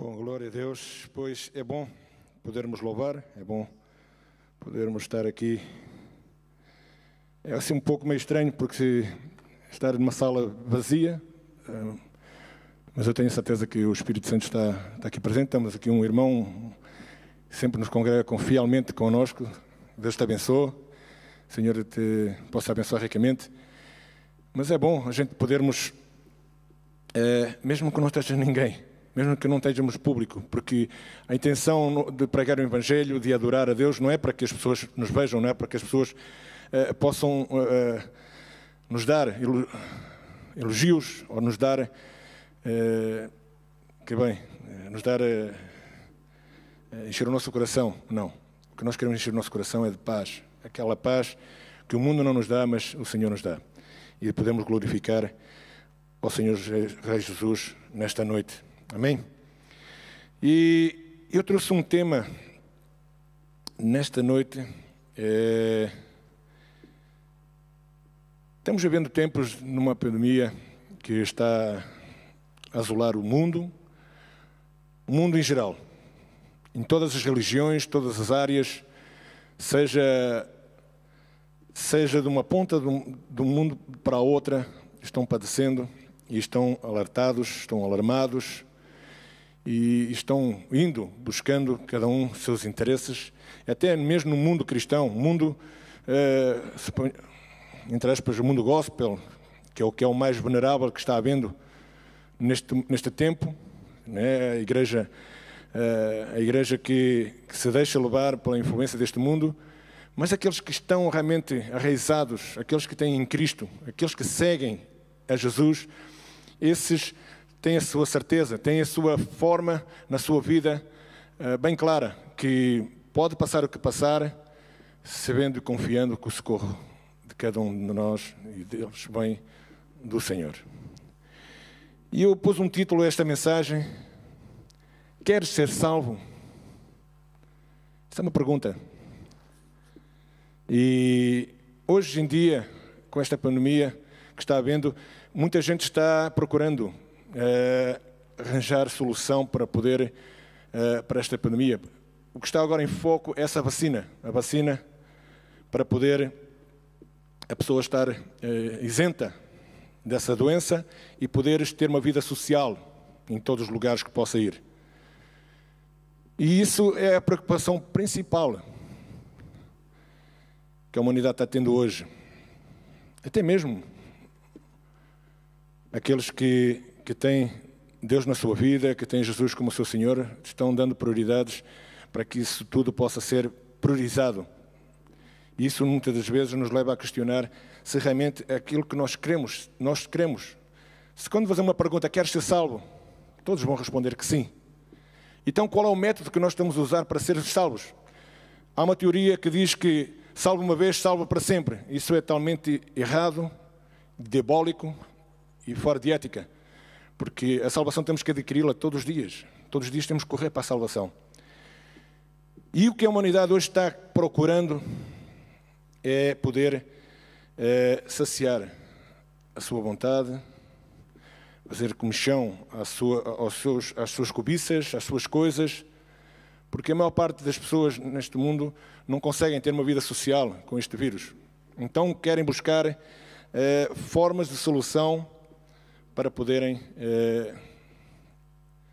Bom, glória a Deus, pois é bom podermos louvar, é bom podermos estar aqui. É assim um pouco meio estranho, porque estar numa sala vazia, mas eu tenho certeza que o Espírito Santo está aqui presente. Temos aqui um irmão que sempre nos congrega fielmente connosco. Deus te abençoe, o Senhor te possa abençoar ricamente. Mas é bom a gente podermos, mesmo que não esteja ninguém, mesmo que não estejamos público, porque a intenção de pregar o Evangelho, de adorar a Deus, não é para que as pessoas nos vejam, não é para que as pessoas possam nos dar elogios ou nos dar, encher o nosso coração. Não. O que nós queremos encher o nosso coração é de paz. Aquela paz que o mundo não nos dá, mas o Senhor nos dá. E podemos glorificar ao Senhor Rei Jesus nesta noite. Amém? E eu trouxe um tema nesta noite. Estamos vivendo tempos numa pandemia que está a asolar o mundo em geral, em todas as religiões, todas as áreas, seja de uma ponta do mundo para a outra, estão padecendo e estão alertados, estão alarmados e estão buscando cada um seus interesses, até mesmo no mundo cristão, entre aspas, o mundo gospel, que é o mais venerável que está havendo neste tempo, né? A igreja que se deixa levar pela influência deste mundo, mas aqueles que estão realmente arraizados, aqueles que têm em Cristo, aqueles que seguem a Jesus, esses têm a sua certeza, têm a sua forma na sua vida bem clara, que pode passar o que passar, sabendo e confiando que o socorro de cada um de nós e deles vem do Senhor. E eu pus um título a esta mensagem: Queres ser salvo? Essa é uma pergunta. E hoje em dia, com esta pandemia que está havendo, muita gente está procurando arranjar solução para poder, para esta pandemia. O que está agora em foco é essa vacina. A vacina para poder a pessoa estar isenta dessa doença e poder ter uma vida social em todos os lugares que possa ir. E isso é a preocupação principal que a humanidade está tendo hoje. Até mesmo aqueles que têm Deus na sua vida, que têm Jesus como seu Senhor, estão dando prioridades para que isso tudo possa ser priorizado. E isso muitas das vezes nos leva a questionar se realmente é aquilo que nós queremos. Se quando fazer uma pergunta, queres ser salvo? Todos vão responder que sim. Então qual é o método que nós estamos a usar para ser salvos? Há uma teoria que diz que salvo uma vez, salvo para sempre. Isso é totalmente errado, diabólico e fora de ética. Porque a salvação temos que adquiri-la todos os dias. Todos os dias temos que correr para a salvação. E o que a humanidade hoje está procurando é poder saciar a sua vontade, fazer comichão às suas cobiças, às suas coisas, porque a maior parte das pessoas neste mundo não conseguem ter uma vida social com este vírus. Então querem buscar formas de solução para poderem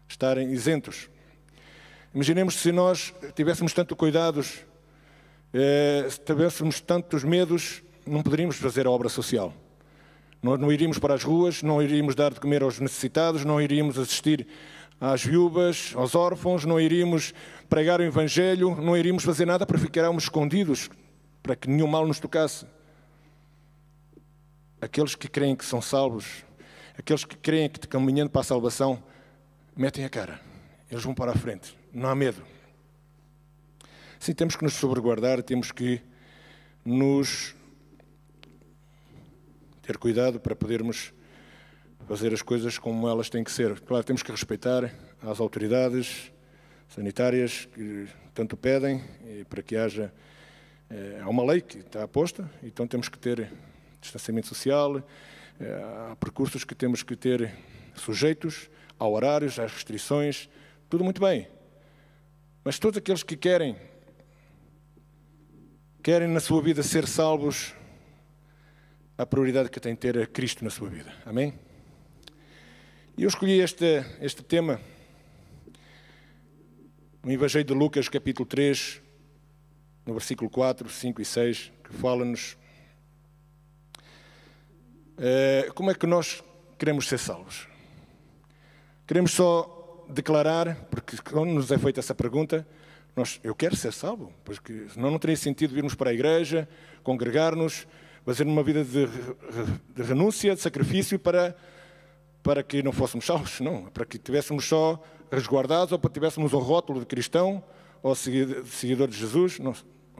estarem isentos. Imaginemos se nós tivéssemos tanto cuidados, se tivéssemos tantos medos, não poderíamos fazer a obra social. Nós não iríamos para as ruas, não iríamos dar de comer aos necessitados, não iríamos assistir às viúvas, aos órfãos, não iríamos pregar o Evangelho, não iríamos fazer nada para ficarmos escondidos, para que nenhum mal nos tocasse. Aqueles que creem que são salvos, aqueles que creem que caminhando para a salvação, metem a cara. Eles vão para a frente. Não há medo. Sim, temos que nos sobreguardar, temos que nos ter cuidado para podermos fazer as coisas como elas têm que ser. Claro, temos que respeitar as autoridades sanitárias que tanto pedem para que haja... Há uma lei que está posta, então temos que ter distanciamento social, há percursos que temos que ter sujeitos a horários, às restrições. tudo muito bem. Mas todos aqueles que querem na sua vida ser salvos, a prioridade que tem que ter é Cristo na sua vida. Amém? E eu escolhi este tema no Evangelho de Lucas, capítulo 3, no versículo 4, 5 e 6, que fala-nos como é que nós queremos ser salvos. Queremos só declarar, porque quando nos é feita essa pergunta, eu quero ser salvo, porque senão não teria sentido virmos para a igreja, congregar-nos, fazer uma vida de renúncia, de sacrifício para que não fôssemos salvos, não, para que estivéssemos só resguardados ou para que tivéssemos um rótulo de cristão ou seguidor de Jesus. Não,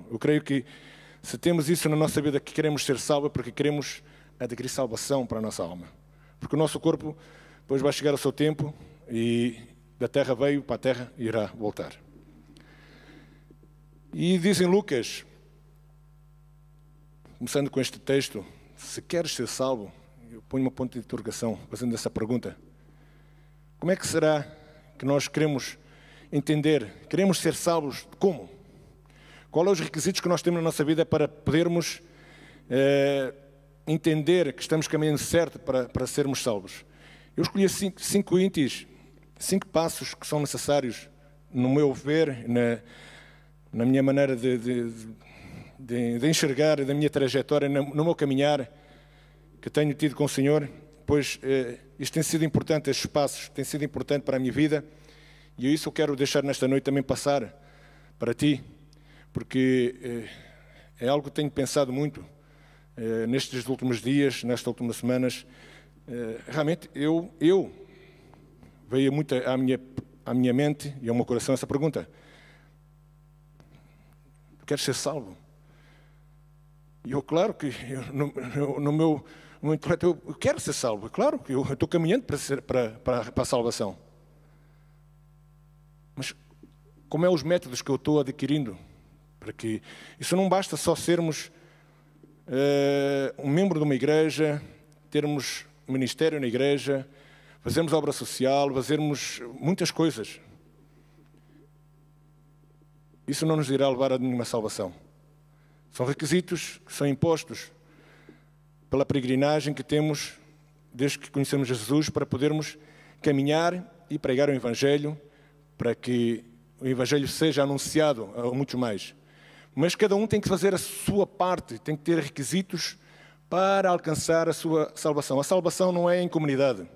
eu creio que se temos isso na nossa vida, que queremos ser salvos, porque queremos adquirir salvação para a nossa alma. Porque o nosso corpo depois vai chegar ao seu tempo e da terra veio para a terra e irá voltar. E diz em Lucas, começando com este texto, se queres ser salvo, eu ponho uma ponto de interrogação fazendo essa pergunta. Como é que será que nós queremos entender, queremos ser salvos como? Quais são os requisitos que nós temos na nossa vida para podermos entender que estamos caminhando certo para sermos salvos? Eu escolhi cinco índices, 5 passos que são necessários, no meu ver, na minha maneira de enxergar, da minha trajetória, no meu caminhar que tenho tido com o Senhor, pois isto tem sido importante, estes passos têm sido importante para a minha vida, e isso eu quero deixar nesta noite também passar para ti, porque é algo que tenho pensado muito nestes últimos dias, nestas últimas semanas. Realmente veio muito à minha mente e ao meu coração essa pergunta: queres ser salvo? E eu, claro que no meu intelecto, eu quero ser salvo. Claro que eu estou caminhando para a salvação. Mas como é os métodos que eu estou adquirindo? Para que isso não basta só sermos um membro de uma igreja, termos ministério na igreja, fazermos obra social, fazermos muitas coisas. Isso não nos irá levar a nenhuma salvação. São requisitos que são impostos pela peregrinagem que temos desde que conhecemos Jesus, para podermos caminhar e pregar o Evangelho, para que o Evangelho seja anunciado a muitos mais. Mas cada um tem que fazer a sua parte, tem que ter requisitos para alcançar a sua salvação. A salvação não é em comunidade.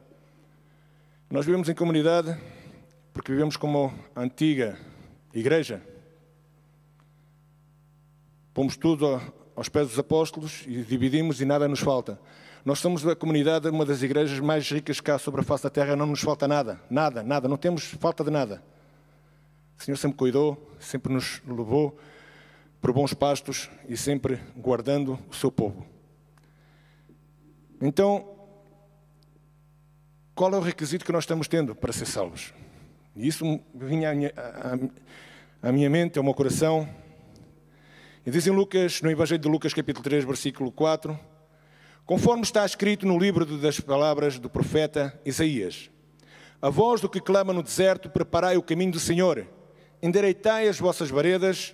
Nós vivemos em comunidade porque vivemos como a antiga igreja. Pomos tudo aos pés dos apóstolos e dividimos e nada nos falta. Nós somos a comunidade, uma das igrejas mais ricas cá sobre a face da terra, não nos falta nada, nada, não temos falta de nada. O Senhor sempre cuidou, sempre nos levou por bons pastos e sempre guardando o seu povo. Então, qual é o requisito que nós estamos tendo para ser salvos? E isso vinha à minha mente, ao meu coração. E diz em Lucas, no Evangelho de Lucas, capítulo 3, versículo 4, conforme está escrito no livro das palavras do profeta Isaías: a voz do que clama no deserto, preparai o caminho do Senhor, endireitai as vossas veredas,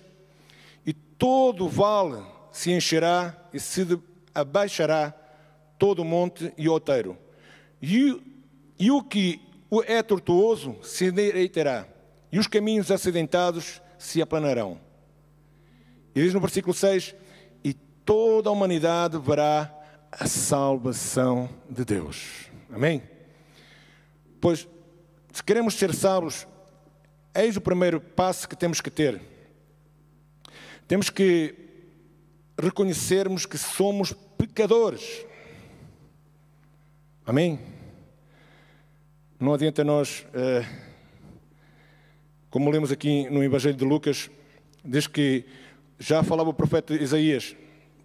e todo o vale se encherá e se abaixará todo o monte e outeiro. E o que é tortuoso se endireitará, e os caminhos acidentados se aplanarão. E diz no versículo 6, e toda a humanidade verá a salvação de Deus. Amém? Pois, se queremos ser salvos, eis o primeiro passo que temos que ter. Temos que reconhecermos que somos pecadores. Amém? Não adianta nós, como lemos aqui no Evangelho de Lucas, diz que já falava o profeta Isaías,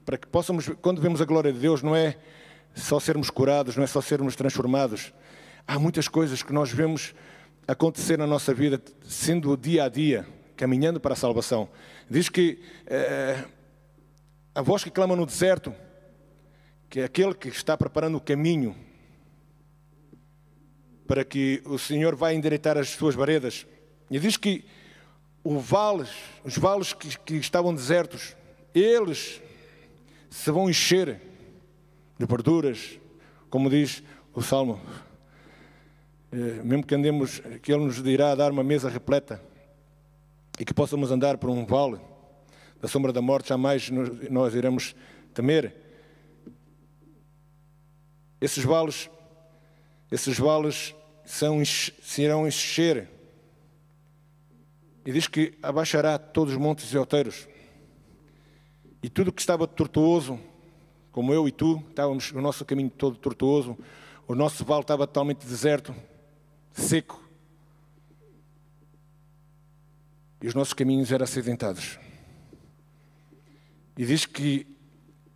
para que possamos, quando vemos a glória de Deus, não é só sermos curados, não é só sermos transformados. Há muitas coisas que nós vemos acontecer na nossa vida, sendo dia a dia, caminhando para a salvação. Diz que a voz que clama no deserto, que é aquele que está preparando o caminho para que o Senhor vá endireitar as suas veredas. E diz que os vales que estavam desertos, eles se vão encher de verduras, como diz o Salmo. Mesmo que andemos, que Ele nos dirá dar uma mesa repleta e que possamos andar por um vale da sombra da morte, jamais nós iremos temer. Esses vales se irão encher. E diz que abaixará todos os montes e outeiros. E tudo que estava tortuoso, como eu e tu, estávamos no nosso caminho todo tortuoso, o nosso vale estava totalmente deserto, seco. E os nossos caminhos eram acidentados. E diz que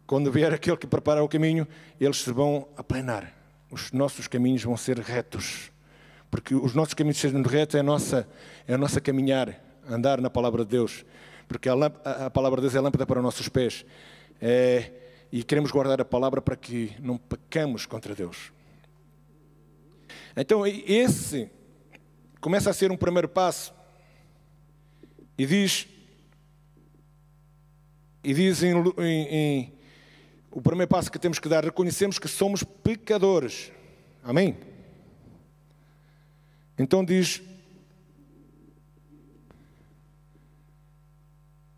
quando vier aquele que prepara o caminho, eles se vão aplanar. Os nossos caminhos vão ser retos. Porque os nossos caminhos sendo retos é a nossa caminhar, andar na palavra de Deus. Porque a palavra de Deus é lâmpada para os nossos pés. E queremos guardar a palavra para que não pecamos contra Deus. Então esse começa a ser um primeiro passo. E diz o primeiro passo que temos que dar, reconhecemos que somos pecadores. Amém? Então diz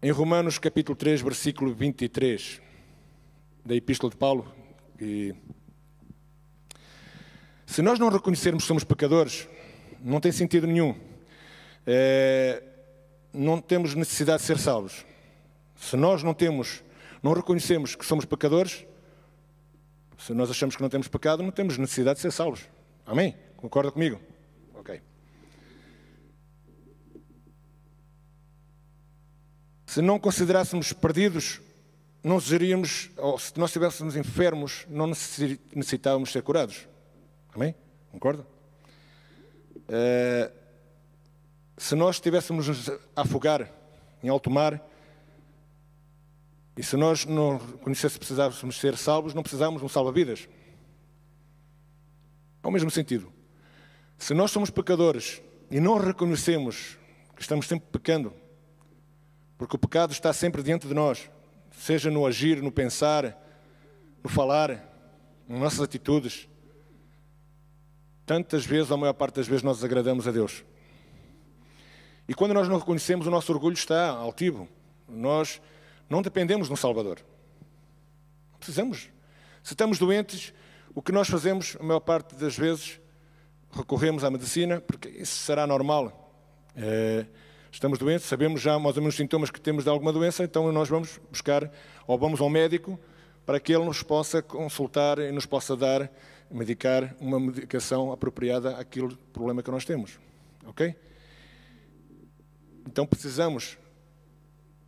em Romanos capítulo 3, versículo 23, da Epístola de Paulo, que se nós não reconhecermos que somos pecadores, não tem sentido nenhum. Não temos necessidade de ser salvos. Se nós não reconhecemos que somos pecadores, se nós achamos que não temos pecado, não temos necessidade de ser salvos. Amém? Concorda comigo? Ok. Se não considerássemos perdidos, não seríamos, ou se nós estivéssemos enfermos, não necessitávamos ser curados. Amém? Concorda? Se nós estivéssemos a afogar em alto mar, e se nós não conhecêssemos que precisávamos ser salvos, não precisávamos de um salva-vidas. Ao mesmo sentido. Se nós somos pecadores e não reconhecemos que estamos sempre pecando, porque o pecado está sempre diante de nós, seja no agir, no pensar, no falar, nas nossas atitudes, tantas vezes, a maior parte das vezes, nós desagradamos a Deus. E quando nós não reconhecemos, o nosso orgulho está altivo. Nós não dependemos de um Salvador. Não precisamos. Se estamos doentes, o que nós fazemos, a maior parte das vezes, recorremos à medicina, porque isso será normal. Estamos doentes, sabemos já mais ou menos os sintomas que temos de alguma doença, então nós vamos buscar, ou vamos ao médico, para que ele nos possa consultar e nos possa medicar uma medicação apropriada àquele problema que nós temos. Ok? Então precisamos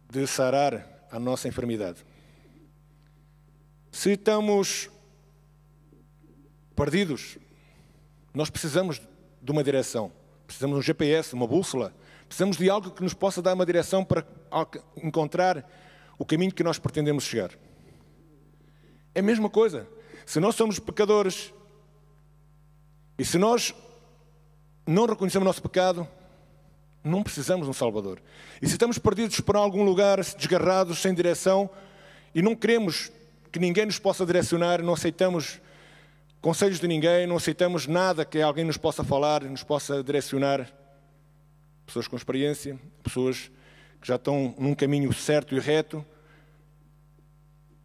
de sarar a nossa enfermidade. Se estamos perdidos, nós precisamos de uma direção. Precisamos de um GPS, uma bússola. Precisamos de algo que nos possa dar uma direção para encontrar o caminho que nós pretendemos chegar. É a mesma coisa. Se nós somos pecadores e se nós não reconhecemos o nosso pecado, não precisamos de um Salvador. E se estamos perdidos por algum lugar, desgarrados, sem direção, e não queremos que ninguém nos possa direcionar, não aceitamos conselhos de ninguém, não aceitamos nada que alguém nos possa falar, nos possa direcionar, pessoas com experiência, pessoas que já estão num caminho certo e reto,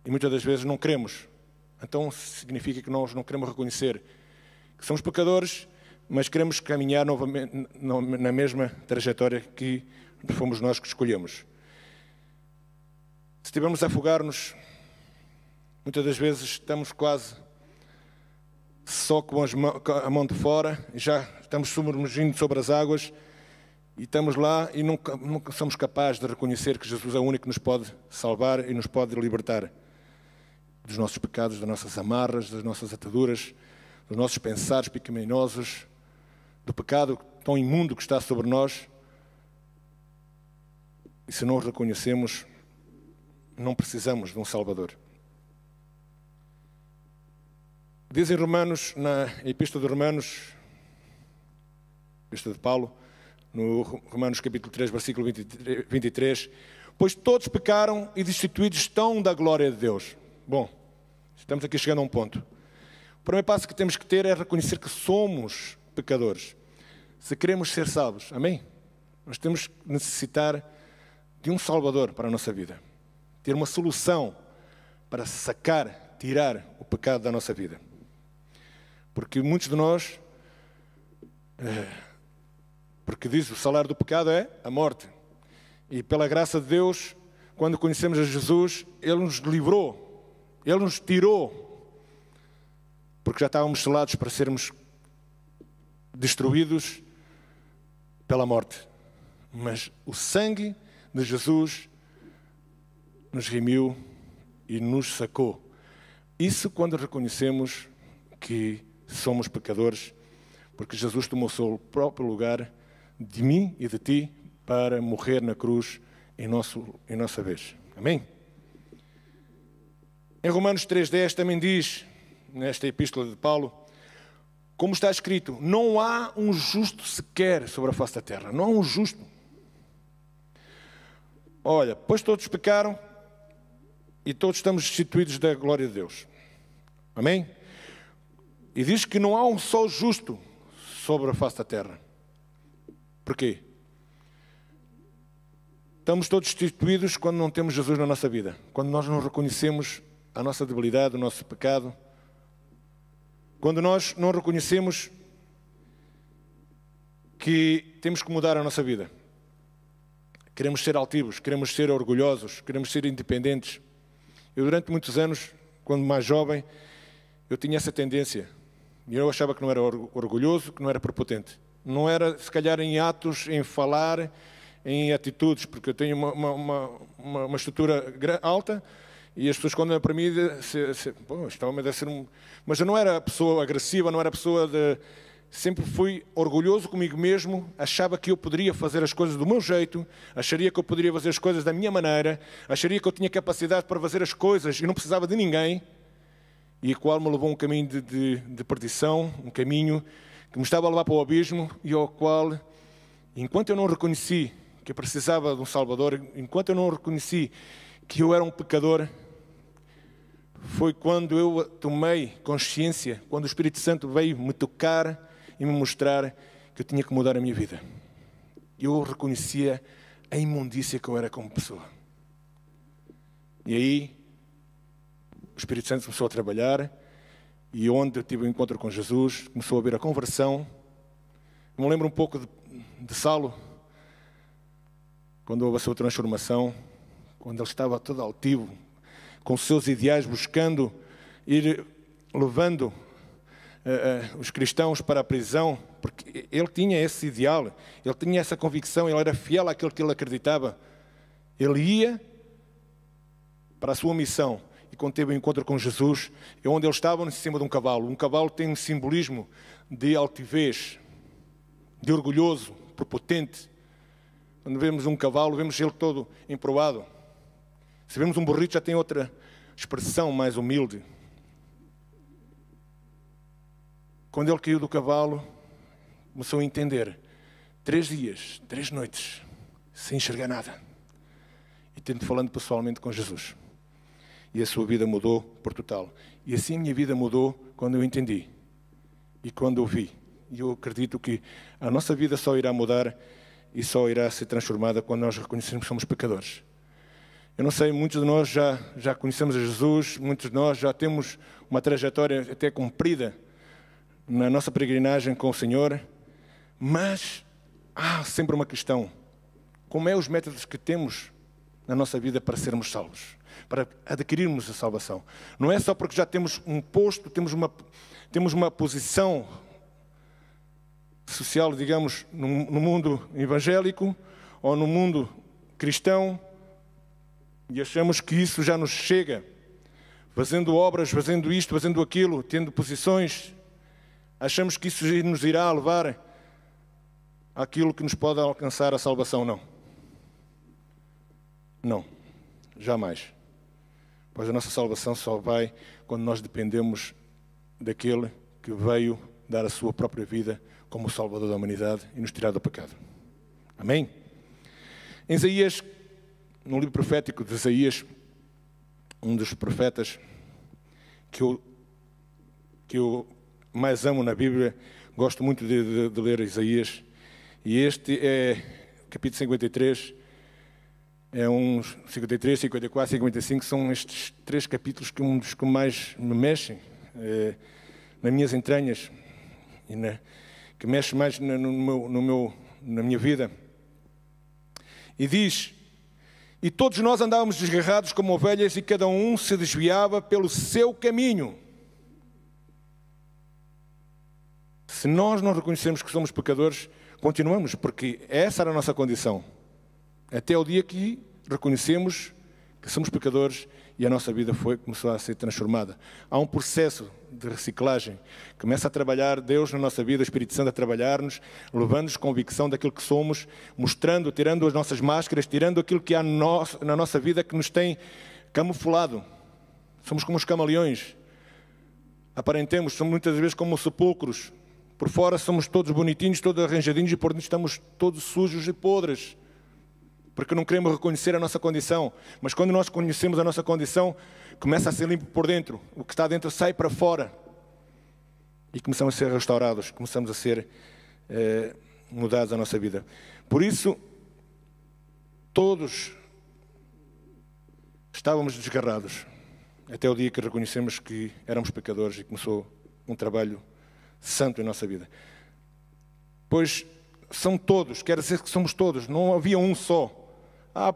e muitas das vezes não queremos. Então significa que nós não queremos reconhecer que somos pecadores, mas queremos caminhar novamente na mesma trajetória que fomos nós que escolhemos. Se estivermos a afogar-nos, muitas das vezes estamos quase só com a mão de fora, já estamos submergindo sobre as águas e estamos lá e nunca somos capazes de reconhecer que Jesus é o único que nos pode salvar e nos pode libertar dos nossos pecados, das nossas amarras, das nossas ataduras, dos nossos pensares pecaminosos, do pecado tão imundo que está sobre nós. E se não o reconhecemos, não precisamos de um Salvador. Diz em Romanos, na Epístola de Romanos, Epístola de Paulo, no Romanos capítulo 3, versículo 23, pois todos pecaram e destituídos estão da glória de Deus. Bom, estamos aqui chegando a um ponto. O primeiro passo que temos que ter é reconhecer que somos pecadores. Se queremos ser salvos, amém? Nós temos que necessitar de um Salvador para a nossa vida. Ter uma solução para sacar, tirar o pecado da nossa vida. Porque muitos de nós, porque diz o salário do pecado é a morte. E pela graça de Deus, quando conhecemos a Jesus, Ele nos livrou, Ele nos tirou, porque já estávamos selados para sermos destruídos pela morte. Mas o sangue de Jesus nos remiu e nos sacou. Isso quando reconhecemos que somos pecadores, porque Jesus tomou o seu próprio lugar de mim e de ti para morrer na cruz em nossa vez. Amém? Em Romanos 3,10 também diz, nesta epístola de Paulo, como está escrito, não há um justo sequer sobre a face da terra. Não há um justo. Olha, pois todos pecaram e todos estamos destituídos da glória de Deus. Amém? E diz que não há um só justo sobre a face da terra. Porquê? Estamos todos destituídos quando não temos Jesus na nossa vida. Quando nós não reconhecemos a nossa debilidade, o nosso pecado. Quando nós não reconhecemos que temos que mudar a nossa vida. Queremos ser altivos, queremos ser orgulhosos, queremos ser independentes. Eu durante muitos anos, quando mais jovem, eu tinha essa tendência. E eu achava que não era orgulhoso, que não era prepotente. Não era, se calhar, em atos, em falar, em atitudes, porque eu tenho uma estrutura alta e as pessoas, quando olham para mim, este homem deve ser um... Mas eu não era pessoa agressiva, não era pessoa de... Sempre fui orgulhoso comigo mesmo, achava que eu poderia fazer as coisas do meu jeito, acharia que eu poderia fazer as coisas da minha maneira, acharia que eu tinha capacidade para fazer as coisas e não precisava de ninguém, e a qual me levou um caminho de perdição, um caminho que me estava a levar para o abismo e ao qual, enquanto eu não reconheci que eu precisava de um Salvador, enquanto eu não reconheci que eu era um pecador, foi quando eu tomei consciência, quando o Espírito Santo veio me tocar e me mostrar que eu tinha que mudar a minha vida. Eu reconhecia a imundícia que eu era como pessoa. E aí, o Espírito Santo começou a trabalhar e onde eu tive um encontro com Jesus, começou a haver a conversão. Eu me lembro um pouco de Saulo, quando houve a sua transformação, quando ele estava todo altivo, com os seus ideais, buscando ir levando os cristãos para a prisão, porque ele tinha esse ideal, ele tinha essa convicção, ele era fiel àquilo que ele acreditava. Ele ia para a sua missão e quando teve um encontro com Jesus, é onde ele estava em cima de um cavalo. Um cavalo tem um simbolismo de altivez, de orgulhoso, prepotente. Quando vemos um cavalo, vemos ele todo emprovado. Se vemos um burrito, já tem outra expressão mais humilde. Quando ele caiu do cavalo, começou a entender. 3 dias, 3 noites, sem enxergar nada. E tendo falando pessoalmente com Jesus. E a sua vida mudou por total. E assim a minha vida mudou quando eu entendi. E quando eu vi. E eu acredito que a nossa vida só irá mudar e só irá ser transformada quando nós reconhecermos que somos pecadores. Eu não sei, muitos de nós já conhecemos a Jesus, muitos de nós já temos uma trajetória até comprida na nossa peregrinagem com o Senhor, mas há sempre uma questão. Como é os métodos que temos na nossa vida para sermos salvos? Para adquirirmos a salvação? Não é só porque já temos um posto, temos uma posição social, digamos, no mundo evangélico ou no mundo cristão, e achamos que isso já nos chega, fazendo obras, fazendo isto, fazendo aquilo, tendo posições, achamos que isso nos irá levar àquilo que nos pode alcançar a salvação. Não. Não. Jamais. Pois a nossa salvação só vai quando nós dependemos daquele que veio dar a sua própria vida como o Salvador da humanidade e nos tirar do pecado. Amém? Em Isaías, no livro profético de Isaías, um dos profetas que eu mais amo na Bíblia, gosto muito de ler Isaías, e este é capítulo 53, é uns 53, 54, 55, são estes 3 capítulos que um dos que mais me mexem nas minhas entranhas, e que mexe mais na minha vida. E diz: e todos nós andávamos desgarrados como ovelhas, e cada um se desviava pelo seu caminho. Se nós não reconhecemos que somos pecadores, continuamos, porque essa era a nossa condição. Até o dia que reconhecemos que somos pecadores e a nossa vida começou a ser transformada. Há um processo de reciclagem. Começa a trabalhar Deus na nossa vida, o Espírito Santo a trabalhar-nos, levando-nos convicção daquilo que somos, mostrando, tirando as nossas máscaras, tirando aquilo que há na nossa vida que nos tem camuflado. Somos como os camaleões. Aparentemos, somos muitas vezes como sepulcros. Por fora somos todos bonitinhos, todos arranjadinhos, e por dentro estamos todos sujos e podres, porque não queremos reconhecer a nossa condição. Mas quando nós conhecemos a nossa condição, começa a ser limpo por dentro. O que está dentro sai para fora. E começamos a ser restaurados, começamos a ser mudados a nossa vida. Por isso, todos estávamos desgarrados, até o dia que reconhecemos que éramos pecadores e começou um trabalho santo em nossa vida. Pois são todos, quer dizer que somos todos, não havia um só.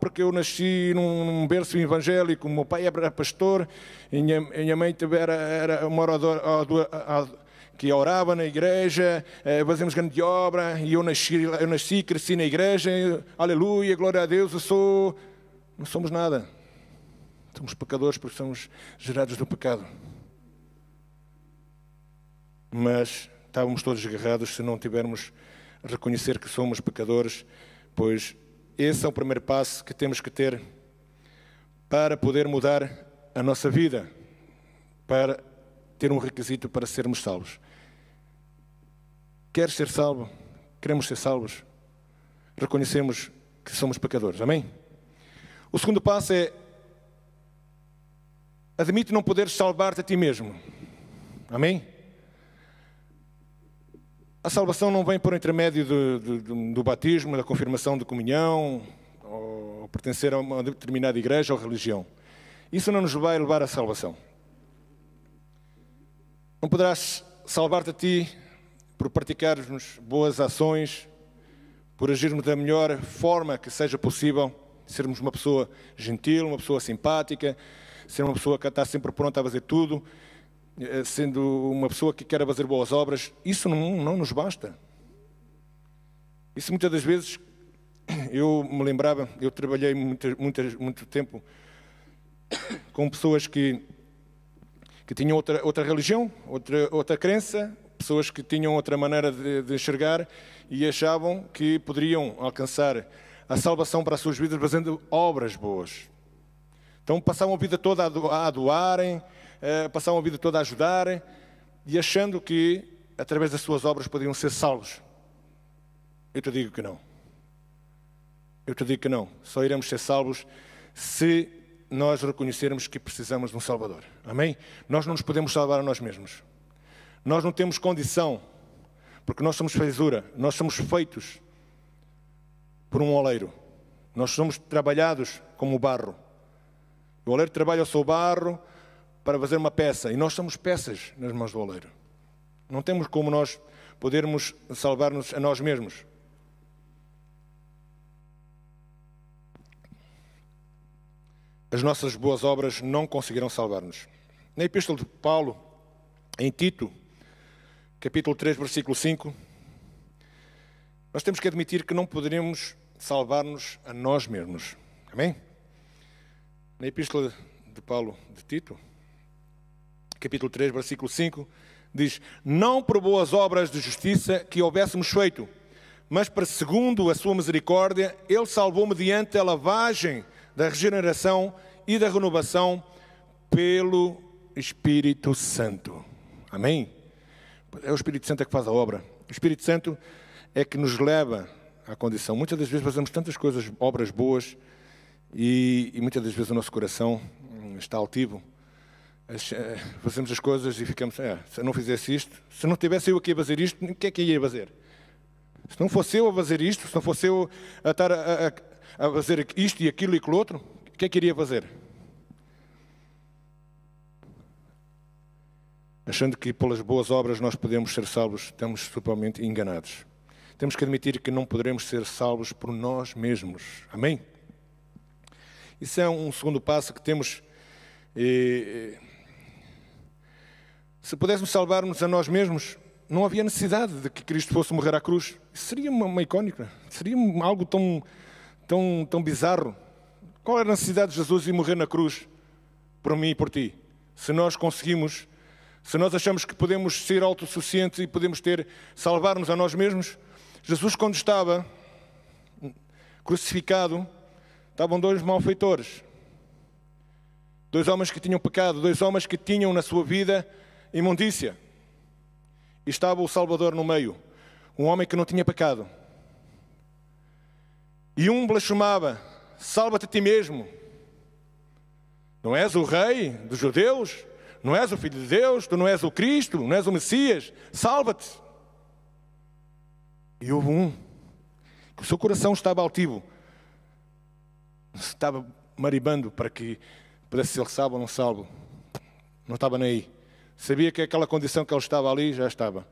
Porque eu nasci num berço evangélico, o meu pai era pastor, e minha mãe era uma oradora que orava na igreja, fazíamos grande obra, e eu nasci, cresci na igreja, aleluia, glória a Deus, não somos nada. Somos pecadores porque somos gerados do pecado. Mas estávamos todos desgarrados se não tivermos a reconhecer que somos pecadores, pois esse é o primeiro passo que temos que ter para poder mudar a nossa vida, para ter um requisito para sermos salvos. Queres ser salvo? Queremos ser salvos? Reconhecemos que somos pecadores, amém? O segundo passo é: admite não poderes salvar-te a ti mesmo, amém? A salvação não vem por intermédio do batismo, da confirmação de comunhão, ou pertencer a uma determinada igreja ou religião. Isso não nos vai levar à salvação. Não poderás salvar-te a ti por praticarmos boas ações, por agirmos da melhor forma que seja possível, sermos uma pessoa gentil, uma pessoa simpática, ser uma pessoa que está sempre pronta a fazer tudo, sendo uma pessoa que quer fazer boas obras. Isso não nos basta. Isso muitas das vezes, eu me lembrava, eu trabalhei muito tempo com pessoas que tinham outra religião, outra crença, pessoas que tinham outra maneira de enxergar e achavam que poderiam alcançar a salvação para as suas vidas fazendo obras boas. Então passavam a vida toda a doarem, passavam a vida toda a ajudarem e achando que através das suas obras podiam ser salvos. Eu te digo que não. Eu te digo que não. Só iremos ser salvos se nós reconhecermos que precisamos de um Salvador. Amém? Nós não nos podemos salvar a nós mesmos. Nós não temos condição, porque nós somos feitura, nós somos feitos por um oleiro. Nós somos trabalhados como barro. O oleiro trabalha o seu barro para fazer uma peça, e nós somos peças nas mãos do oleiro. Não temos como nós podermos salvar-nos a nós mesmos. As nossas boas obras não conseguirão salvar-nos. Na Epístola de Paulo, em Tito, capítulo 3, versículo 5, nós temos que admitir que não poderemos salvar-nos a nós mesmos. Amém? Na Epístola de Paulo de Tito, capítulo 3, versículo 5, diz: não por boas obras de justiça que houvéssemos feito, mas para segundo a sua misericórdia, Ele salvou mediante a lavagem da regeneração e da renovação pelo Espírito Santo. Amém? É o Espírito Santo que faz a obra. O Espírito Santo é que nos leva à condição. Muitas das vezes fazemos tantas coisas, obras boas, e muitas das vezes o nosso coração está altivo. Fazemos as coisas e ficamos, se eu não fizesse isto, se não tivesse eu aqui a fazer isto, o que é que ia fazer? Se não fosse eu a fazer isto, se não fosse eu a estar a fazer isto e aquilo e aquilo outro, o que é que iria fazer? Achando que pelas boas obras nós podemos ser salvos, estamos totalmente enganados. Temos que admitir que não poderemos ser salvos por nós mesmos. Amém? Isso é um segundo passo que temos. Se pudéssemos salvar-nos a nós mesmos, não havia necessidade de que Cristo fosse morrer à cruz. Isso seria uma icónica, seria algo tão bizarro. Qual era a necessidade de Jesus ir morrer na cruz por mim e por ti? Se nós conseguimos, se nós achamos que podemos ser autossuficientes e podemos salvar-nos a nós mesmos, Jesus, quando estava crucificado, estavam dois malfeitores, dois homens que tinham pecado, dois homens que tinham na sua vida imundícia. E estava o Salvador no meio, um homem que não tinha pecado. E um blasfemava: salva-te a ti mesmo. Não és o rei dos judeus? Não és o Filho de Deus? Tu não és o Cristo? Não és o Messias? Salva-te. E houve um que o seu coração estava altivo, estava maribando para que pudesse ser salvo ou não salvo. Não estava nem aí. Sabia que aquela condição que ele estava ali já estava.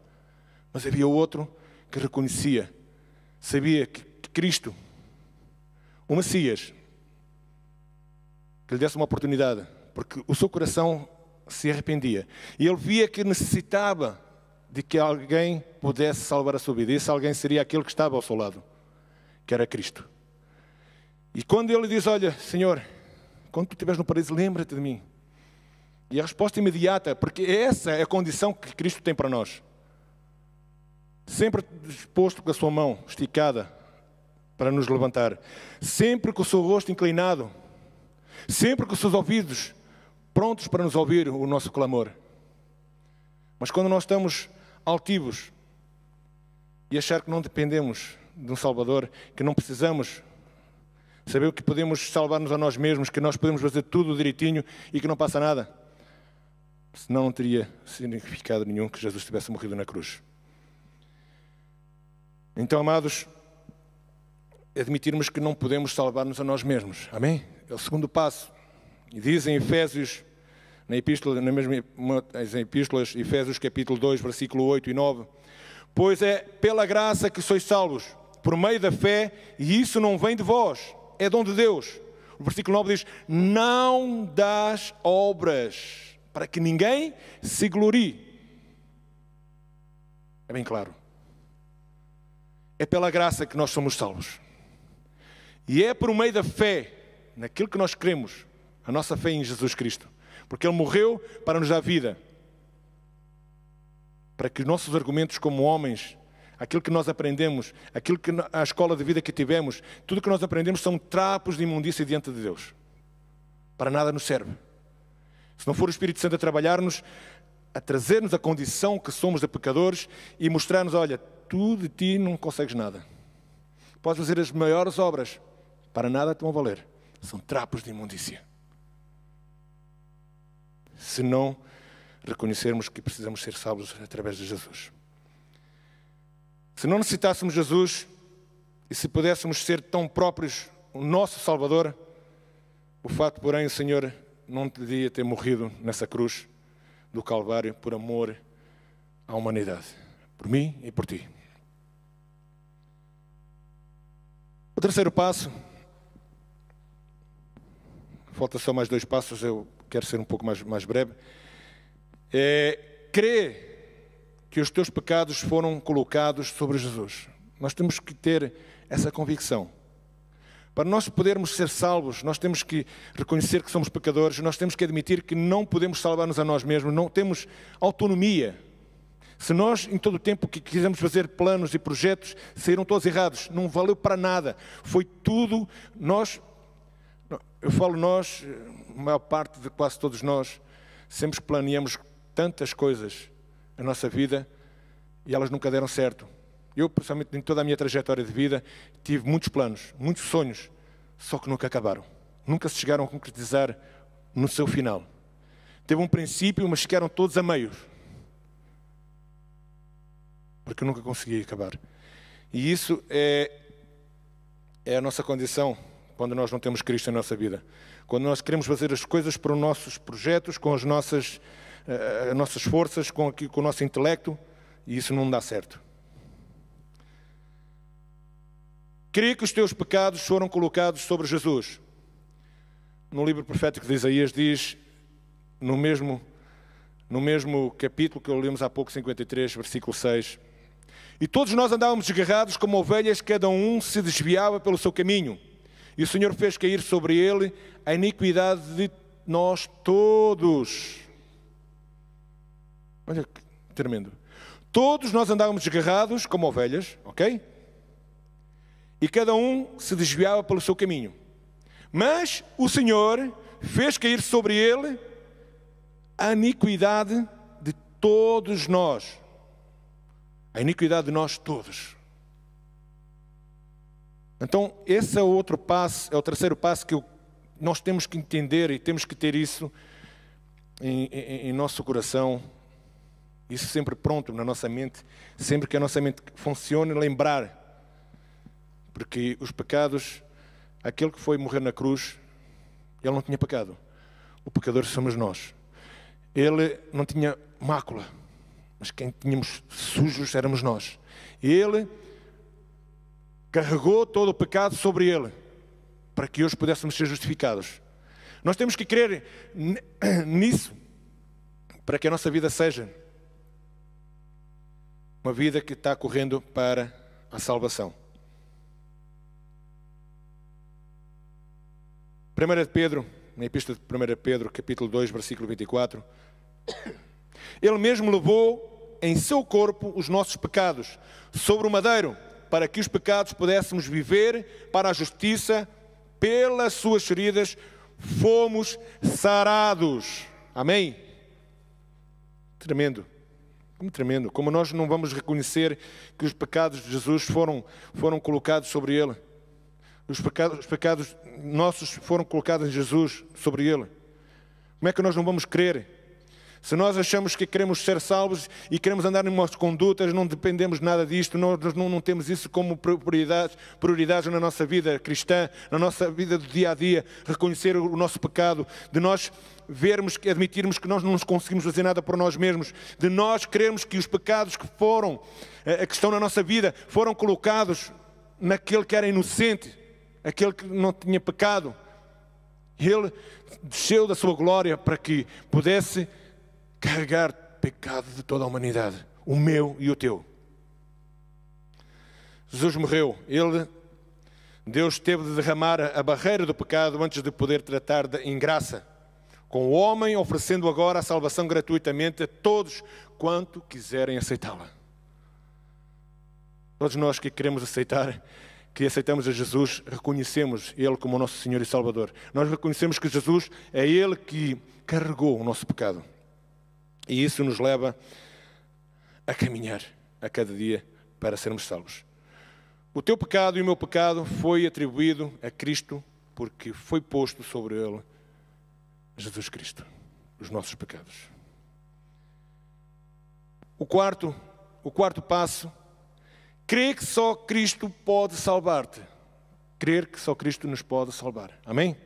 Mas havia outro que reconhecia, sabia que Cristo, o Messias, que lhe desse uma oportunidade, porque o seu coração se arrependia. E ele via que necessitava de que alguém pudesse salvar a sua vida. E esse alguém seria aquele que estava ao seu lado, que era Cristo. E quando ele diz: olha, Senhor, quando tu estiveres no paraíso, lembra-te de mim. E a resposta imediata, porque essa é a condição que Cristo tem para nós. Sempre disposto com a sua mão esticada para nos levantar. Sempre com o seu rosto inclinado. Sempre com os seus ouvidos prontos para nos ouvir o nosso clamor. Mas quando nós estamos altivos e achar que não dependemos de um Salvador, que não precisamos saber que podemos salvar-nos a nós mesmos, que nós podemos fazer tudo direitinho e que não passa nada, senão não teria significado nenhum que Jesus tivesse morrido na cruz. Então, amados, admitirmos que não podemos salvar-nos a nós mesmos. Amém? É o segundo passo. E diz em Efésios, nas epístolas, Efésios capítulo 2, versículo 8 e 9: pois é pela graça que sois salvos, por meio da fé, e isso não vem de vós, é dom de Deus. O versículo 9 diz: não das obras, para que ninguém se glorie. É bem claro. É pela graça que nós somos salvos. E é por meio da fé, naquilo que nós cremos, a nossa fé em Jesus Cristo. Porque Ele morreu para nos dar vida. Para que os nossos argumentos como homens, aquilo que nós aprendemos, aquilo que a escola de vida que tivemos, tudo que nós aprendemos são trapos de imundícia diante de Deus. Para nada nos serve. Se não for o Espírito Santo a trabalhar-nos, a trazer-nos a condição que somos de pecadores e mostrar-nos: olha, tu de ti não consegues nada. Podes fazer as maiores obras, para nada te vão valer. São trapos de imundícia. Se não reconhecermos que precisamos ser salvos através de Jesus. Se não necessitássemos Jesus, e se pudéssemos ser tão próprios o nosso Salvador, o fato, porém, o Senhor não devia ter morrido nessa cruz do Calvário por amor à humanidade, por mim e por ti. O terceiro passo, falta só mais 2 passos, eu quero ser um pouco mais breve, é crer que os teus pecados foram colocados sobre Jesus. Nós temos que ter essa convicção. Para nós podermos ser salvos, nós temos que reconhecer que somos pecadores, nós temos que admitir que não podemos salvar-nos a nós mesmos, não temos autonomia. Se nós, em todo o tempo que quisemos fazer planos e projetos, saíram todos errados, não valeu para nada. Foi tudo, eu falo nós, a maior parte de quase todos nós, sempre planeamos tantas coisas na nossa vida e elas nunca deram certo. Eu, pessoalmente, em toda a minha trajetória de vida, tive muitos planos, muitos sonhos, só que nunca acabaram. Nunca se chegaram a concretizar no seu final. Teve um princípio, mas ficaram todos a meio. Porque eu nunca consegui acabar. E isso é a nossa condição quando nós não temos Cristo na nossa vida. Quando nós queremos fazer as coisas para os nossos projetos, com as nossas forças, com o nosso intelecto, e isso não dá certo. Creio que os teus pecados foram colocados sobre Jesus. No livro profético de Isaías diz, no mesmo capítulo que lemos há pouco, 53, versículo 6, e todos nós andávamos desgarrados como ovelhas, cada um se desviava pelo seu caminho. E o Senhor fez cair sobre ele a iniquidade de nós todos. Olha que tremendo. Todos nós andávamos desgarrados como ovelhas, ok? E cada um se desviava pelo seu caminho. Mas o Senhor fez cair sobre ele a iniquidade de todos nós. A iniquidade de nós todos. Então, esse é o outro passo, é o terceiro passo que nós temos que entender e temos que ter isso em nosso coração, isso sempre pronto na nossa mente, sempre que a nossa mente funcione, lembrar. Porque os pecados, aquele que foi morrer na cruz, ele não tinha pecado. O pecador somos nós. Ele não tinha mácula, mas quem tínhamos sujos éramos nós. Ele carregou todo o pecado sobre ele, para que hoje pudéssemos ser justificados. Nós temos que crer nisso, para que a nossa vida seja uma vida que está correndo para a salvação. 1 de Pedro, na Epístola de 1 Pedro, capítulo 2, versículo 24, ele mesmo levou em seu corpo os nossos pecados sobre o madeiro, para que os pecados pudéssemos viver para a justiça, pelas suas feridas fomos sarados. Amém? Tremendo. Como tremendo. Como nós não vamos reconhecer que os pecados de Jesus foram colocados sobre ele. Os pecados nossos foram colocados em Jesus, sobre ele. Como é que nós não vamos crer? Se nós achamos que queremos ser salvos e queremos andar em umas condutas, não dependemos nada disto, nós não temos isso como prioridade na nossa vida cristã, na nossa vida do dia a dia, reconhecer o nosso pecado, de nós vermos, admitirmos que nós não nos conseguimos fazer nada por nós mesmos, de nós crermos que os pecados que estão na nossa vida, foram colocados naquele que era inocente, aquele que não tinha pecado. Ele desceu da sua glória para que pudesse carregar pecado de toda a humanidade, o meu e o teu. Jesus morreu. Deus teve de derramar a barreira do pecado antes de poder tratar em graça com o homem, oferecendo agora a salvação gratuitamente a todos quanto quiserem aceitá-la. Todos nós que queremos aceitar, que aceitamos a Jesus, reconhecemos Ele como nosso Senhor e Salvador. Nós reconhecemos que Jesus é Ele que carregou o nosso pecado. E isso nos leva a caminhar a cada dia para sermos salvos. O teu pecado e o meu pecado foi atribuído a Cristo porque foi posto sobre Ele Jesus Cristo, os nossos pecados. O quarto passo, crer que só Cristo pode salvar-te. Crer que só Cristo nos pode salvar. Amém?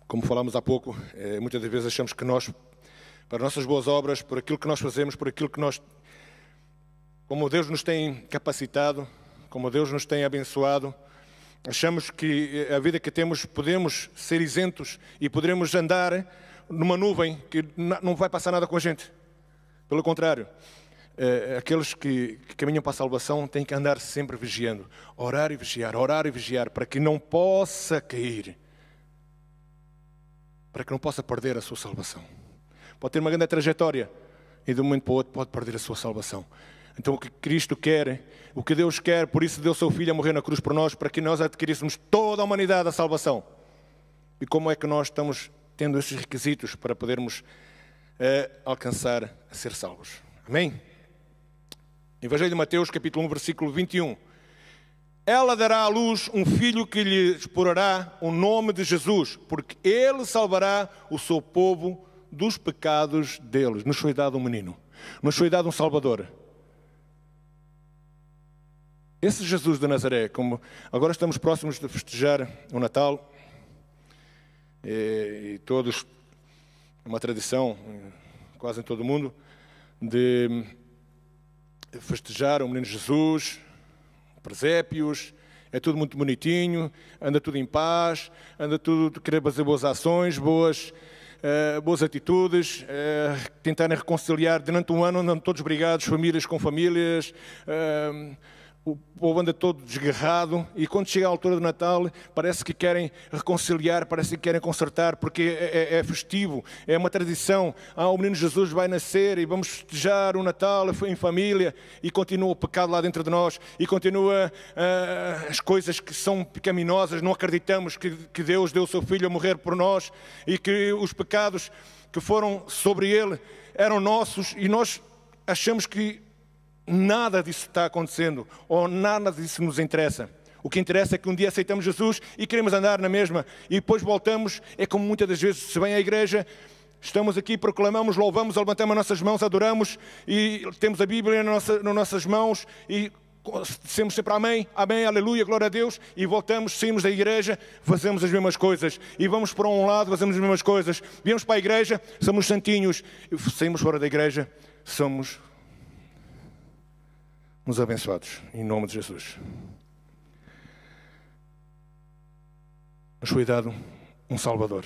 Como falámos há pouco, muitas das vezes achamos que nós, para nossas boas obras, por aquilo que nós fazemos, por aquilo que nós, como Deus nos tem capacitado, como Deus nos tem abençoado, achamos que a vida que temos podemos ser isentos e poderemos andar numa nuvem que não vai passar nada com a gente. Pelo contrário, aqueles que caminham para a salvação têm que andar sempre vigiando, orar e vigiar, para que não possa cair, para que não possa perder a sua salvação. Pode ter uma grande trajetória e de um momento para o outro pode perder a sua salvação. Então o que Cristo quer, o que Deus quer, por isso deu o seu Filho a morrer na cruz por nós, para que nós adquiríssemos toda a humanidade a salvação. E como é que nós estamos tendo esses requisitos para podermos alcançar a ser salvos. Amém? Evangelho de Mateus, capítulo 1, versículo 21. Ela dará à luz um filho que lhe exporará o nome de Jesus, porque ele salvará o seu povo dos pecados deles. Nos foi dado um menino, nos foi dado um Salvador. Esse Jesus de Nazaré, como agora estamos próximos de festejar o Natal, e todos, é uma tradição, quase em todo o mundo, de festejar o menino Jesus, presépios, é tudo muito bonitinho, anda tudo em paz, anda tudo querer fazer boas ações, boas atitudes, tentarem reconciliar durante um ano, andando todos brigados, famílias com famílias, o povo anda todo desgarrado, e quando chega a altura do Natal parece que querem reconciliar, parece que querem consertar, porque é festivo, é uma tradição. O menino Jesus vai nascer e vamos festejar o Natal em família, e continua o pecado lá dentro de nós, e continua as coisas que são pecaminosas. Não acreditamos que Deus deu o seu Filho a morrer por nós, e que os pecados que foram sobre ele eram nossos, e nós achamos que nada disso está acontecendo, ou nada disso nos interessa. O que interessa é que um dia aceitamos Jesus e queremos andar na mesma, e depois voltamos. É como muitas das vezes se vem à igreja, estamos aqui, proclamamos, louvamos, levantamos as nossas mãos, adoramos, e temos a Bíblia nas nossas mãos, e dizemos sempre amém, amém, aleluia, glória a Deus, e voltamos, saímos da igreja, fazemos as mesmas coisas, e vamos para um lado, fazemos as mesmas coisas, viemos para a igreja, somos santinhos, e saímos fora da igreja, somos uns abençoados, em nome de Jesus. Nos foi dado um Salvador.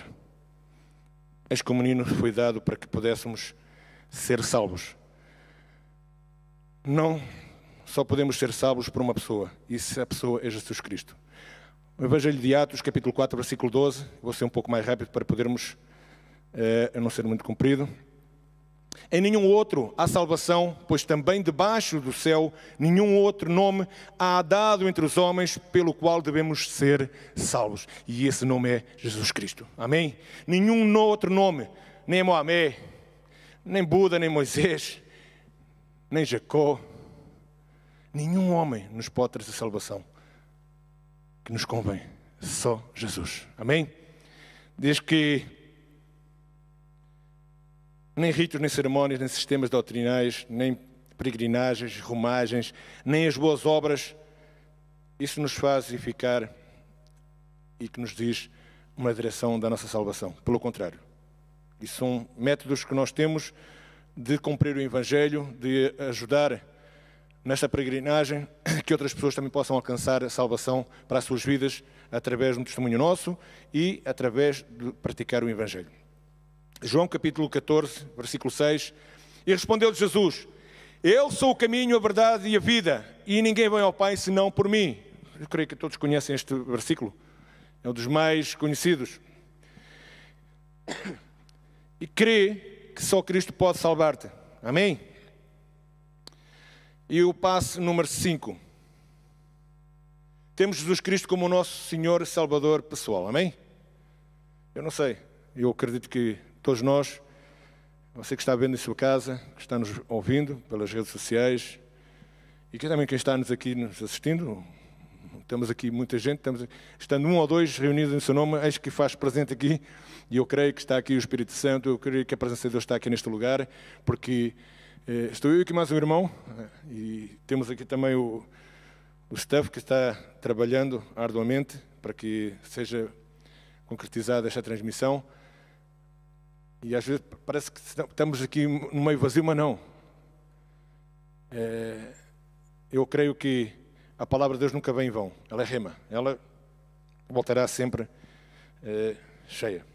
Eis que o menino foi dado para que pudéssemos ser salvos. Não só podemos ser salvos por uma pessoa, e essa pessoa é Jesus Cristo. O Evangelho de Atos, capítulo 4, versículo 12, vou ser um pouco mais rápido para podermos, a não ser muito comprido. Em nenhum outro há salvação, pois também debaixo do céu nenhum outro nome há dado entre os homens pelo qual devemos ser salvos. E esse nome é Jesus Cristo. Amém? Nenhum outro nome, nem Moamé, nem Buda, nem Moisés, nem Jacó, nenhum homem nos pode trazer salvação que nos convém. Só Jesus. Amém? Desde que nem ritos, nem cerimónias, nem sistemas doutrinais, nem peregrinagens, romagens, nem as boas obras, isso nos faz edificar e que nos diz uma direção da nossa salvação. Pelo contrário, isso são métodos que nós temos de cumprir o Evangelho, de ajudar nesta peregrinagem que outras pessoas também possam alcançar a salvação para as suas vidas através de um testemunho nosso e através de praticar o Evangelho. João capítulo 14, versículo 6, e respondeu-lhe Jesus: eu sou o caminho, a verdade e a vida, e ninguém vem ao Pai senão por mim. Eu creio que todos conhecem este versículo, é um dos mais conhecidos. E crê que só Cristo pode salvar-te. Amém? E o passo número 5. Temos Jesus Cristo como o nosso Senhor Salvador pessoal. Amém? Eu não sei, eu acredito que todos nós, você que está vendo em sua casa, que está nos ouvindo pelas redes sociais, e que também quem está aqui nos assistindo, temos aqui muita gente, estando um ou dois reunidos em seu nome, eis que faz presente aqui, e eu creio que está aqui o Espírito Santo, eu creio que a presença de Deus está aqui neste lugar, porque estou eu aqui mais um irmão, e temos aqui também o staff que está trabalhando arduamente para que seja concretizada esta transmissão. E às vezes parece que estamos aqui no meio vazio, mas não. Eu creio que a palavra de Deus nunca vem em vão. Ela é rema. Ela voltará sempre cheia.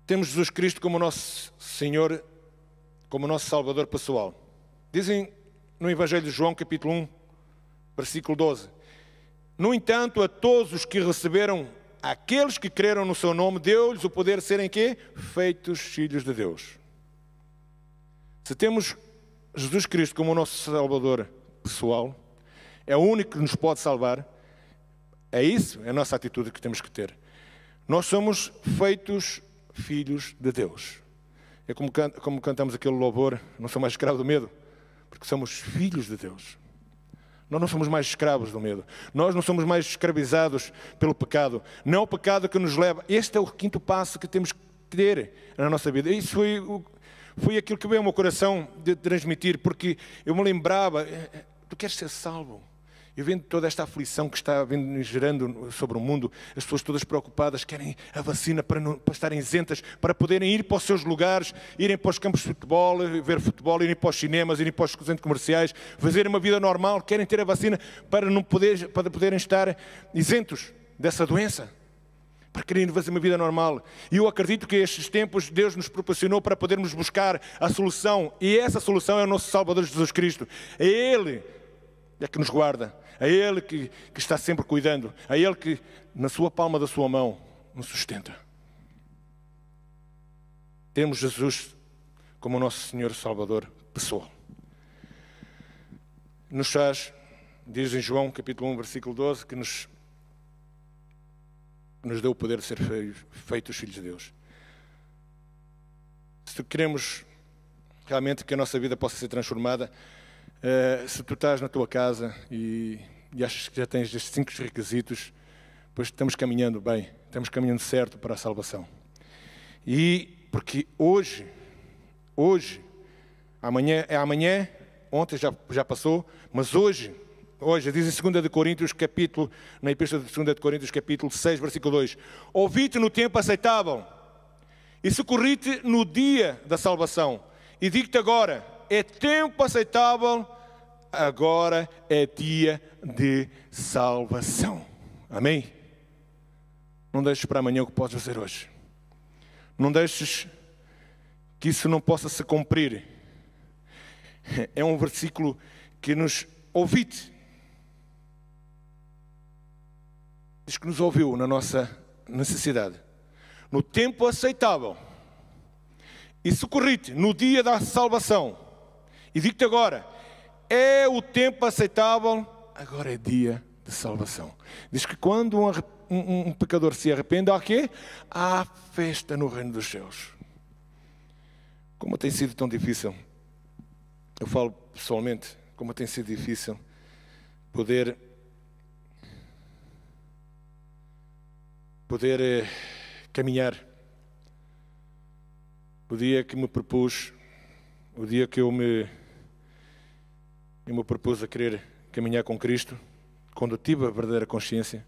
Temos Jesus Cristo como nosso Senhor, como nosso Salvador pessoal. Dizem no Evangelho de João, capítulo 1, versículo 12. No entanto, a todos os que receberam, aqueles que creram no seu nome, deu-lhes o poder de serem quê? Feitos filhos de Deus. Se temos Jesus Cristo como o nosso Salvador pessoal, é o único que nos pode salvar, é isso, é a nossa atitude que temos que ter. Nós somos feitos filhos de Deus. É como cantamos aquele louvor, não sou mais escravo do medo, porque somos filhos de Deus. Nós não somos mais escravos do medo. Nós não somos mais escravizados pelo pecado. Não é o pecado que nos leva. Este é o quinto passo que temos que ter na nossa vida. Isso foi aquilo que veio ao meu coração de transmitir, porque eu me lembrava, tu queres ser salvo. Eu vendo toda esta aflição que está gerando sobre o mundo, as pessoas todas preocupadas, querem a vacina para estarem isentas, para poderem ir para os seus lugares, irem para os campos de futebol, ver futebol, irem para os cinemas, irem para os centros comerciais, fazerem uma vida normal, querem ter a vacina para poderem estar isentos dessa doença, para quererem fazer uma vida normal. E eu acredito que estes tempos Deus nos proporcionou para podermos buscar a solução, e essa solução é o nosso Salvador Jesus Cristo. É Ele que nos guarda, é Ele que está sempre cuidando, é Ele que na sua palma da sua mão nos sustenta. Temos Jesus como o nosso Senhor Salvador pessoal. Nos faz, diz em João capítulo 1, versículo 12, que nos deu o poder de ser feitos filhos de Deus. Se queremos realmente que a nossa vida possa ser transformada, se tu estás na tua casa e achas que já tens estes 5 requisitos, pois estamos caminhando bem, estamos caminhando certo para a salvação. E porque hoje, amanhã é amanhã, ontem já passou, mas hoje diz em 2 Coríntios, na Epístola de 2 Coríntios, capítulo 6, versículo 2: ouvi-te no tempo aceitável e socorri-te no dia da salvação. E digo-te agora, é tempo aceitável, agora é dia de salvação. Amém? Não deixes para amanhã o que podes fazer hoje. Não deixes que isso não possa se cumprir. É um versículo que nos ouvi-te. Diz que nos ouviu na nossa necessidade. No tempo aceitável. E socorri-te no dia da salvação. E digo-te agora, é o tempo aceitável, agora é dia de salvação. Diz que quando um pecador se arrepende, há quê? Há festa no reino dos céus. Como tem sido tão difícil, eu falo pessoalmente, como tem sido difícil poder caminhar. O dia que me propus, o dia que eu me propus a querer caminhar com Cristo, quando eu tive a verdadeira consciência,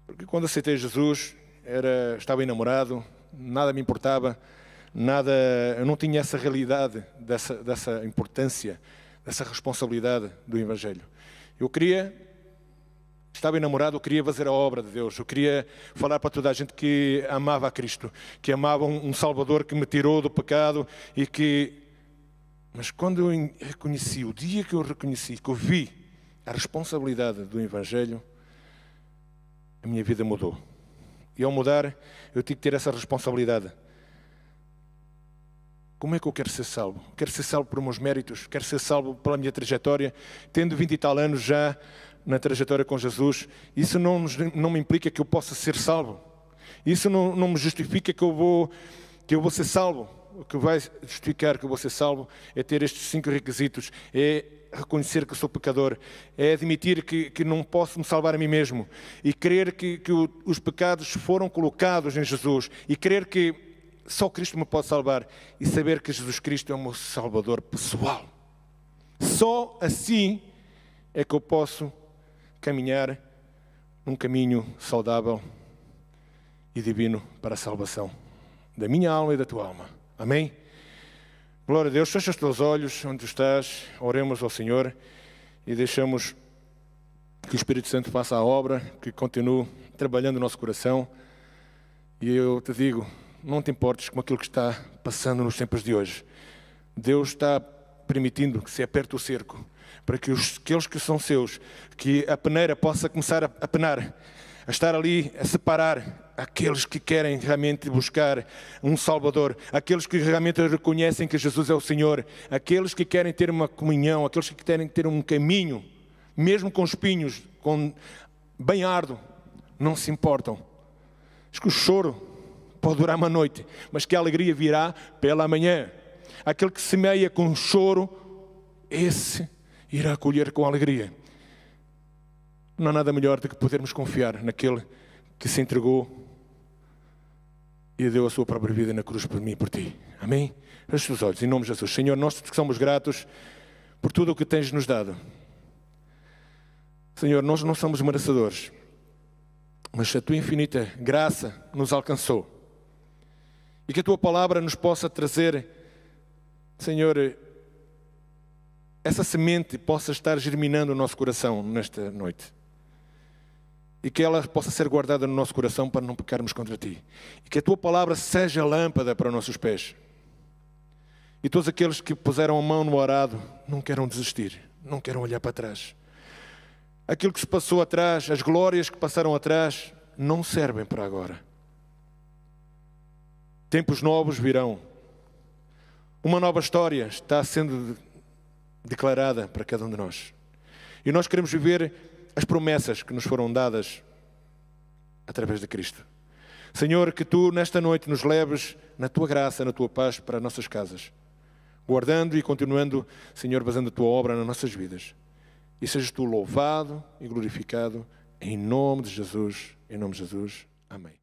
porque quando aceitei Jesus, estava enamorado, nada me importava, eu não tinha essa realidade, dessa importância, dessa responsabilidade do Evangelho. Estava enamorado, eu queria fazer a obra de Deus, eu queria falar para toda a gente que amava a Cristo, que amava um Salvador que me tirou do pecado Mas quando eu reconheci, o dia que eu reconheci, que eu vi a responsabilidade do Evangelho, a minha vida mudou. E ao mudar, eu tive que ter essa responsabilidade. Como é que eu quero ser salvo? Quero ser salvo por meus méritos, quero ser salvo pela minha trajetória, tendo 20 e tal anos já na trajetória com Jesus. Isso não me implica que eu possa ser salvo. Isso não me justifica que eu vou ser salvo. O que vai justificar que eu vou ser salvo é ter estes 5 requisitos. É reconhecer que sou pecador. É admitir que não posso me salvar a mim mesmo. E crer que os pecados foram colocados em Jesus. E crer que só Cristo me pode salvar. E saber que Jesus Cristo é o meu Salvador pessoal. Só assim é que eu posso caminhar num caminho saudável e divino para a salvação da minha alma e da tua alma. Amém? Glória a Deus. Fecha os teus olhos onde tu estás, oremos ao Senhor e deixamos que o Espírito Santo faça a obra, que continue trabalhando no nosso coração. E eu te digo, não te importes com aquilo que está passando nos tempos de hoje. Deus está permitindo que se aperte o cerco, para que aqueles que são seus, que a peneira possa começar a penar, a estar ali, a separar aqueles que querem realmente buscar um Salvador, aqueles que realmente reconhecem que Jesus é o Senhor, aqueles que querem ter uma comunhão, aqueles que querem ter um caminho, mesmo com espinhos, bem árduo, não se importam Diz que o choro pode durar uma noite, mas que a alegria virá pela manhã. Aquele que semeia com choro, esse irá colher com alegria. Não há nada melhor do que podermos confiar naquele que se entregou e deu a sua própria vida na cruz por mim e por ti. Amém? Feche os olhos, em nome de Jesus. Senhor, nós que somos gratos por tudo o que tens nos dado. Senhor, nós não somos merecedores, mas a tua infinita graça nos alcançou. E que a tua palavra nos possa trazer, Senhor, essa semente possa estar germinando no nosso coração nesta noite. E que ela possa ser guardada no nosso coração para não pecarmos contra ti. E que a tua palavra seja lâmpada para os nossos pés. E todos aqueles que puseram a mão no arado não queiram desistir, não queiram olhar para trás. Aquilo que se passou atrás, as glórias que passaram atrás, não servem para agora. Tempos novos virão. Uma nova história está sendo declarada para cada um de nós. E nós queremos viver as promessas que nos foram dadas através de Cristo. Senhor, que tu nesta noite nos leves na tua graça, na tua paz para as nossas casas, guardando e continuando, Senhor, fazendo a tua obra nas nossas vidas. E sejas tu louvado e glorificado em nome de Jesus. Em nome de Jesus. Amém.